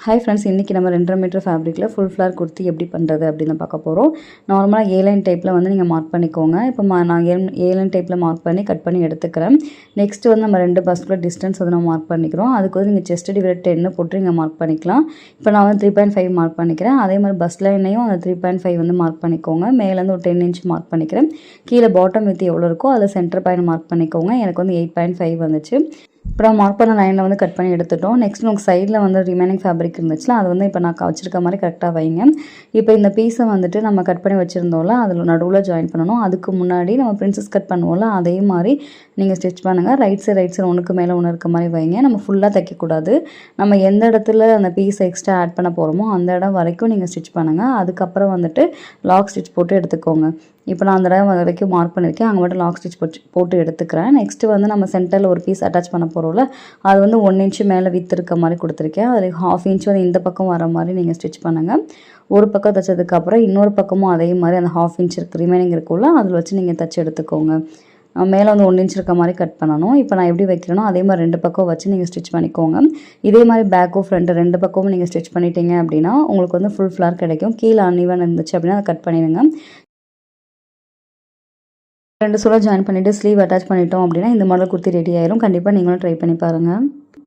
Hi friends, இன்றைக்கி நம்ம 2.5 metre ஃபேப்ரிக்கில் full flower kurti எப்படி பண்ணுறது அப்படின்னு பார்க்க போகிறோம். நார்மலாக ஏலைன் டைப்பில் வந்து நீங்கள் மார்க் பண்ணிக்கோங்க. இப்போ நான் ஏலைன் டைப்பில் மார்க் பண்ணி கட் பண்ணி எடுத்துக்கிறேன். நெக்ஸ்ட் வந்து நம்ம 2 பஸ்க்குள்ள டிஸ்டன்ஸ் வந்து நம்ம மார்க் பண்ணிக்கிறோம். அதுக்கு வந்து நீங்கள் செஸ்ட் டிவைட் 10 போட்டு நீங்கள் மார்க் பண்ணிக்கலாம். இப்போ நான் வந்து 3.5 மார்க் பண்ணிக்கிறேன். அதே மாதிரி பஸ் லைனையும் அந்த 3.5 வந்து மார்க் பண்ணிக்கோங்க. மேலேருந்து ஒரு 10 இன்ச் மார்க் பண்ணிக்கிறேன். கீழே பாட்டம் வித் எவ்வளோ இருக்கோ அதில் சென்டர் பாயிண்ட் மார்க் பண்ணிக்கோங்க. எனக்கு வந்து 8.5 வந்துச்சு. இப்போ நான் மார்க் பண்ண லைனில் வந்து கட் பண்ணி எடுத்துட்டோம். நெக்ஸ்ட் உங்களுக்கு சைடில் வந்து ரிமைனிங் ஃபேப்ரிக் இருந்துச்சுல, அது வந்து இப்போ நான் வச்சிருக்க மாதிரி கரெக்டாக வைங்க. இப்போ இந்த பீஸை வந்துட்டு நம்ம கட் பண்ணி வச்சுருந்தோம்ல, அதில் நடுவில் ஜாயின் பண்ணணும். அதுக்கு முன்னாடி நம்ம பிரின்சஸ் கட் பண்ணுவோம்ல, அதே மாதிரி நீங்கள் ஸ்டிச் பண்ணுங்கள். ரைட் சைடு ஒன்றுக்கு மேலே ஒன்று இருக்க மாதிரி வைங்க. நம்ம ஃபுல்லாக தைக்கக்கூடாது. நம்ம எந்த இடத்துல அந்த பீஸை எக்ஸ்ட்ரா ஆட் பண்ண போகிறோமோ அந்த இடம் வரைக்கும் நீங்கள் ஸ்டிச் பண்ணுங்கள். அதுக்கப்புறம் வந்துட்டு லாக் ஸ்டிச் போட்டு எடுத்துக்கோங்க. இப்போ நான் அந்த இடம் வரைக்கும் மார்க் பண்ணியிருக்கேன். அங்கே மட்டும் லாக் ஸ்டிச் போட்டு எடுத்துக்கிறேன். நெக்ஸ்ட்டு வந்து நம்ம சென்டரில் ஒரு பீஸ் அட்டாச் பண்ண போகிறோம்ல, அது வந்து 1 இன்ச்சு மேலே வித்து இருக்க மாதிரி கொடுத்துருக்கேன். அதில் 1/2 இன்ச் வந்து இந்த பக்கம் வர மாதிரி நீங்கள் ஸ்டிச் பண்ணுங்கள். ஒரு பக்கம் தைச்சதுக்கப்புறம் இன்னொரு பக்கமும் அதே மாதிரி அந்த 1/2 இன்ச் ரிமைனிங் இருக்கும்ல, அதில் வச்சு நீங்கள் தைச்சி எடுத்துக்கோங்க. மேலே வந்து 1 இன்ச் இருக்க மாதிரி கட் பண்ணணும். இப்போ நான் எப்படி வைக்கிறேனோ அதே மாதிரி 2 பக்கம் வச்சு நீங்கள் ஸ்டிச் பண்ணிக்கோங்க. இதே மாதிரி பேக்கும் ஃப்ரண்ட்டு 2 பக்கமும் நீங்கள் ஸ்டிச் பண்ணிட்டீங்க அப்படின்னா உங்களுக்கு வந்து ஃபுல் ஃப்ளார் கிடைக்கும். கீழே அன்இவன் இருந்துச்சு அப்படின்னா அதை கட் பண்ணிடுங்க. 2 சுழல் ஜாயின் பண்ணிவிட்டு ஸ்லீவ் அட்டாச் பண்ணிட்டோம் அப்படின்னா இந்த மாடல் குர்த்தி ரெடி ஆயிரும். கண்டிப்பாக நீங்களும் ட்ரை பண்ணி பாருங்கள்.